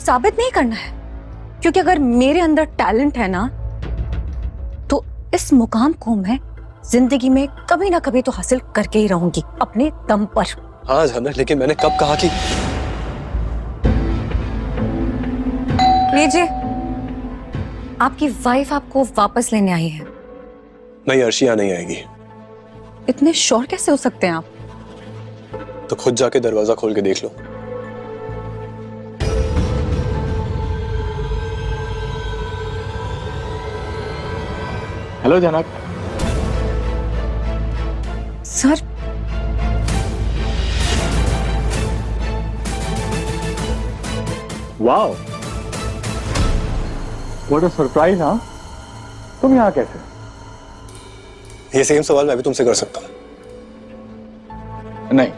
साबित नहीं करना है, क्योंकि अगर मेरे अंदर टैलेंट है ना, तो इस मुकाम को मैं जिंदगी में कभी ना कभी तो हासिल करके ही रहूंगी, अपने दम पर। हाँ जानक, लेकिन मैंने कब कहा कि... लीजिए, आपकी वाइफ आपको वापस लेने आई है। नहीं, अर्शिया नहीं आएगी। इतने श्योर कैसे हो सकते हैं आप? तो खुद जाके दरवाजा खोल के देख लो। Hello Janak. Sir, wow, what a surprise. हाँ, तुम यहाँ कैसे? ये सेम सवाल मैं भी तुमसे कर सकता हूँ। नहीं,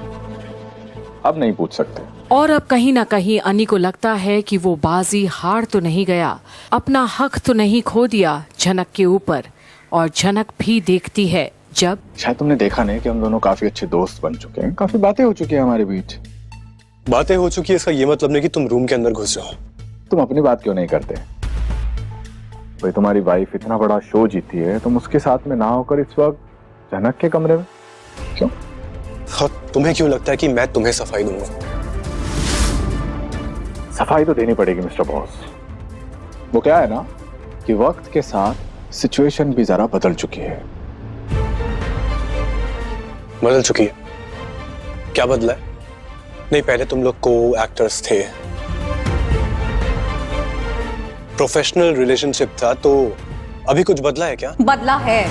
अब नहीं पूछ सकते। और अब कहीं ना कहीं अनी को लगता है कि वो बाजी हार तो नहीं गया, अपना हक तो नहीं खो दिया झनक के ऊपर। और झनक भी देखती है जब... शायद तुमने देखा नहीं कि हम दोनों काफी अच्छे दोस्त बन चुके हैं, काफी बातें हो चुकी है हमारे बीच। बातें हो चुकी है, इसका ये मतलब नहीं कि तुम रूम के अंदर घुस जाओ। तुम अपनी बात क्यों नहीं करते? भाई, तुम्हारी वाइफ इतना बड़ा शो जीती है, तुम उसके साथ में ना होकर इस वक्त झनक के कमरे में क्यों? हाँ, तुम्हें क्यों लगता है कि मैं तुम्हें सफाई दूंगा? सफाई तो देनी पड़ेगी मिस्टर बॉस। वो क्या है ना कि वक्त के साथ सिचुएशन भी जरा बदल चुकी है। बदल चुकी है? क्या बदला है? नहीं, पहले तुम लोग को एक्टर्स थे, प्रोफेशनल रिलेशनशिप था, तो अभी कुछ बदला है क्या? बदला है।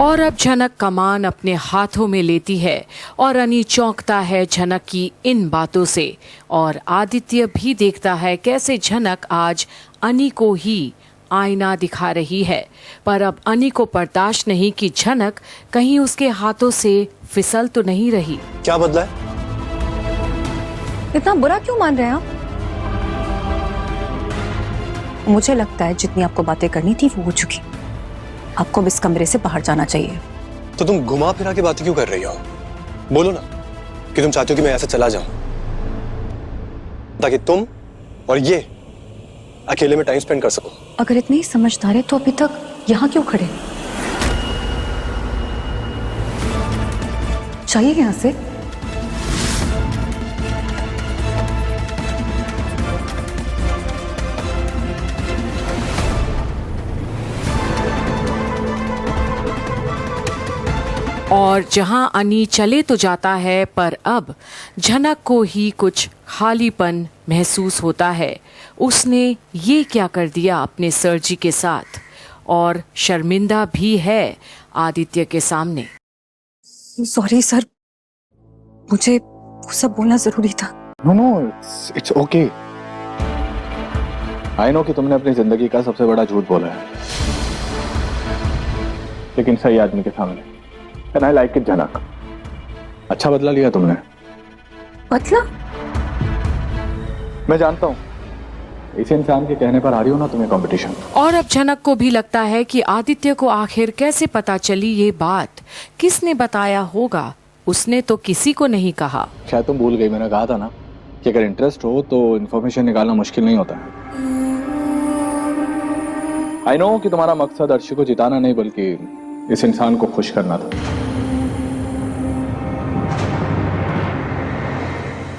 और अब झनक कमान अपने हाथों में लेती है और अनी चौंकता है झनक की इन बातों से। और आदित्य भी देखता है कैसे झनक आज अनी को ही आईना दिखा रही है, पर अब अनी को बर्दाश्त नहीं कि झनक कहीं उसके हाथों से फिसल तो नहीं रही। क्या बदला है? इतना बुरा क्यों मान रहे हैं आप? मुझे लगता है जितनी आपको बातें करनी थी वो हो चुकी। आपको इस कमरे से बाहर जाना चाहिए। तो तुम घुमा फिरा के बातें क्यों कर रही हो? बोलो ना कि तुम चाहती हो कि मैं ऐसे चला जाऊं, ताकि तुम और ये अकेले में टाइम स्पेंड कर सको। अगर इतने ही समझदार है तो अभी तक यहाँ क्यों खड़े? चाहिए यहाँ से। और जहां अनी चले तो जाता है, पर अब झनक को ही कुछ खालीपन महसूस होता है। उसने ये क्या कर दिया अपने सर जी के साथ, और शर्मिंदा भी है आदित्य के सामने। सॉरी सर, मुझे वो सब बोलना जरूरी था। No, it's okay. I know कि तुमने अपनी जिंदगी का सबसे बड़ा झूठ बोला है, लेकिन सही आदमी के सामने। And I like it, झनक। अच्छा बदला लिया तुमने। बदला? मैं जानता हूँ, इस इंसान के कहने पर आ रही हो ना तुम्हें कंपटीशन। और अब झनक को भी लगता है कि आदित्य को आखिर कैसे पता चली ये बात, किसने बताया होगा। उसने तो किसी को नहीं कहा। शायद तुम भूल गई, मैंने कहा था ना कि अगर इंटरेस्ट हो तो इन्फॉर्मेशन निकालना मुश्किल नहीं होता है। आई नो कि तुम्हारा मकसद अर्शी को जिताना नहीं बल्कि इस इंसान को खुश करना था।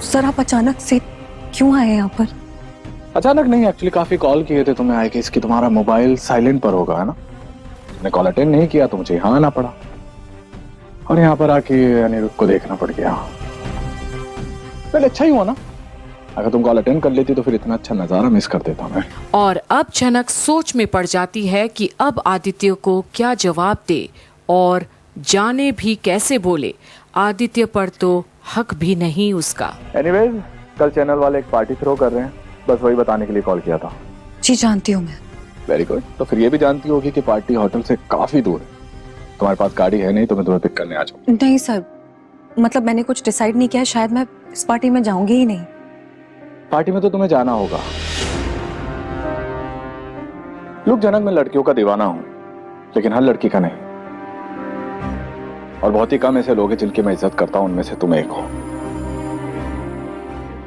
सर, आप अचानक से क्यों आए यहाँ पर? अचानक नहीं, एक्चुअली काफी कॉल किए थे तुम्हें आए कि इसकी तुम्हारा मोबाइल साइलेंट पर होगा, है ना। मैंने कॉल अटेंड नहीं किया तो मुझे यहाँ आना पड़ा, और यहाँ पर आके अनिरुद्ध को देखना पड़ गया। पहले अच्छा ही हुआ ना, अगर तुम कॉल अटेंड कर लेती तो फिर इतना अच्छा नजारा मिस कर देता मैं। और अब झनक सोच में पड़ जाती है कि अब आदित्य को क्या जवाब दे और जाने भी कैसे बोले। आदित्य पर तो हक भी नहीं उसका। एनीवेज, कल चैनल वाले एक पार्टी थ्रो कर रहे हैं, बस वही बताने के लिए कॉल किया था। जी जानती हूँ मैं। वेरी गुड, तो फिर ये भी जानती होगी कि पार्टी होटल से काफी दूर है। तुम्हारे पास गाड़ी है नहीं तो मैं तुम्हें पिक करने आ जाऊँ। नहीं सर, मतलब मैंने कुछ डिसाइड नहीं किया है, शायद मैं इस पार्टी में जाऊंगी ही नहीं। पार्टी में तो तुम्हें जाना होगा। लोग जनक, मैं लड़कियों का दीवाना हूं, लेकिन हर लड़की का नहीं, और बहुत ही कम ऐसे लोग हैं जिनकी मैं इज्जत करता हूं, उनमें से तुम एक हो।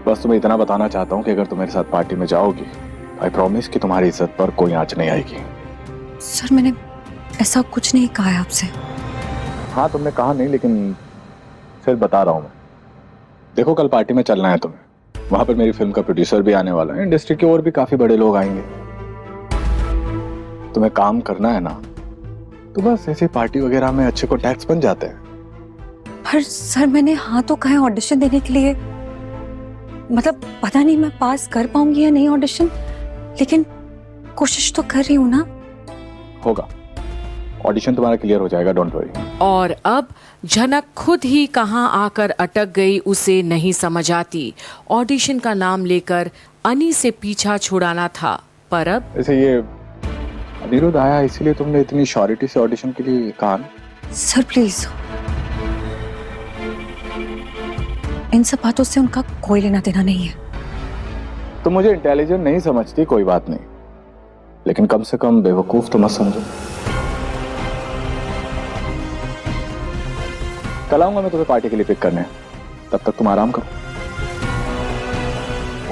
बस तुम्हें इतना बताना चाहता हूँ कि अगर तुम मेरे साथ पार्टी में जाओगी, आई प्रॉमिस कि तुम्हारी इज्जत पर कोई आंच नहीं आएगी। सर मैंने ऐसा कुछ नहीं कहा है आपसे। हाँ तुमने कहा नहीं, लेकिन फिर बता रहा हूँ मैं। देखो कल पार्टी में चलना है तुम्हें, वहां पर मेरी फिल्म का प्रोड्यूसर भी आने वाला है, इंडस्ट्री के और भी काफी बड़े लोग आएंगे। तुम्हें काम करना है ना, तो बस ऐसे पार्टी वगैरह में अच्छे कॉन्टैक्ट्स बन जाते हैं। पर सर मैंने हाँ तो कहा है ऑडिशन देने के लिए, मतलब पता नहीं मैं पास कर पाऊंगी या नहीं ऑडिशन, लेकिन कोशिश तो कर रही हूँ ना। होगा, ऑडिशन तुम्हारा क्लियर हो जाएगा, डोंट वरी। और अब झनक खुद ही कहां आकर अटक गई उसे नहीं समझ आती। ऑडिशन का नाम लेकर अनी से पीछा छुड़ाना था, पर अब वैसे ये अनिरुद्ध आया इसीलिए तुमने इतनी श्योरिटी से ऑडिशन के लिए कहा ना? सर प्लीज, इन सब बातों से उनका कोई लेना देना नहीं है। तुम मुझे इंटेलिजेंट नहीं समझती, कोई बात नहीं, लेकिन कम से कम बेवकूफ तो मत समझो। कल आऊंगा मैं तुम्हें पार्टी के लिए पिक करने, तब तक तुम आराम करो।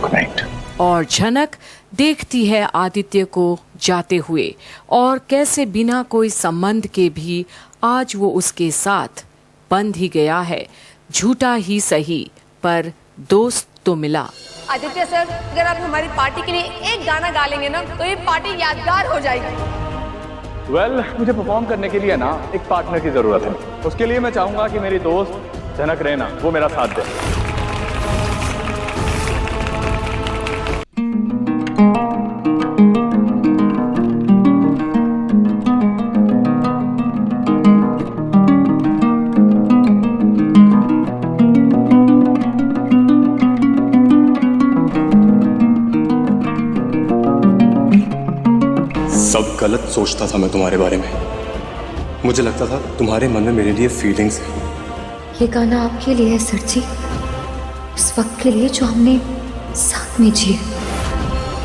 Good night. और झनक देखती है आदित्य को जाते हुए, और कैसे बिना कोई संबंध के भी आज वो उसके साथ बंध ही गया है। झूठा ही सही, पर दोस्त तो मिला। आदित्य सर, अगर आप हमारी पार्टी के लिए एक गाना गा लेंगे ना, तो ये पार्टी यादगार हो जाएगी। वेल, मुझे परफॉर्म करने के लिए ना एक पार्टनर की जरूरत है। उसके लिए मैं चाहूंगा कि मेरी दोस्त झनक रैना वो मेरा साथ दे। सब गलत सोचता था मैं तुम्हारे बारे में। मुझे लगता था तुम्हारे मन में मेरे लिए फीलिंग्स हैं। ये गाना आपके लिए है सर जी, उस वक्त के लिए जो हमने साथ में जिए।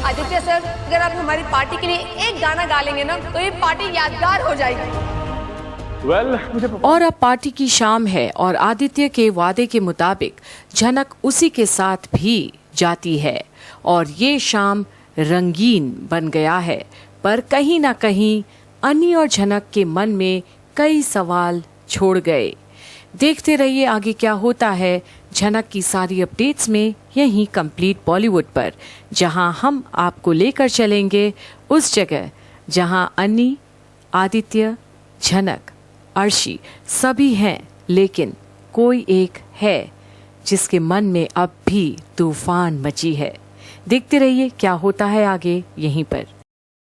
आदित्य सर, अगर आप हमारी पार्टी के लिए एक गाना गा लेंगे ना, तो ये पार्टी यादगार हो जाएगी। वेल, मुझे और अब पार्टी की शाम है और आदित्य के वादे के मुताबिक झनक उसी के साथ भी जाती है, और ये शाम रंगीन बन गया है। पर कहीं ना कहीं अनी और झनक के मन में कई सवाल छोड़ गए। देखते रहिए आगे क्या होता है झनक की सारी अपडेट्स में, यहीं कंप्लीट बॉलीवुड पर, जहां हम आपको लेकर चलेंगे उस जगह जहां अनी, आदित्य, झनक, अर्शी सभी हैं, लेकिन कोई एक है जिसके मन में अब भी तूफान मची है। देखते रहिए क्या होता है आगे यहीं पर।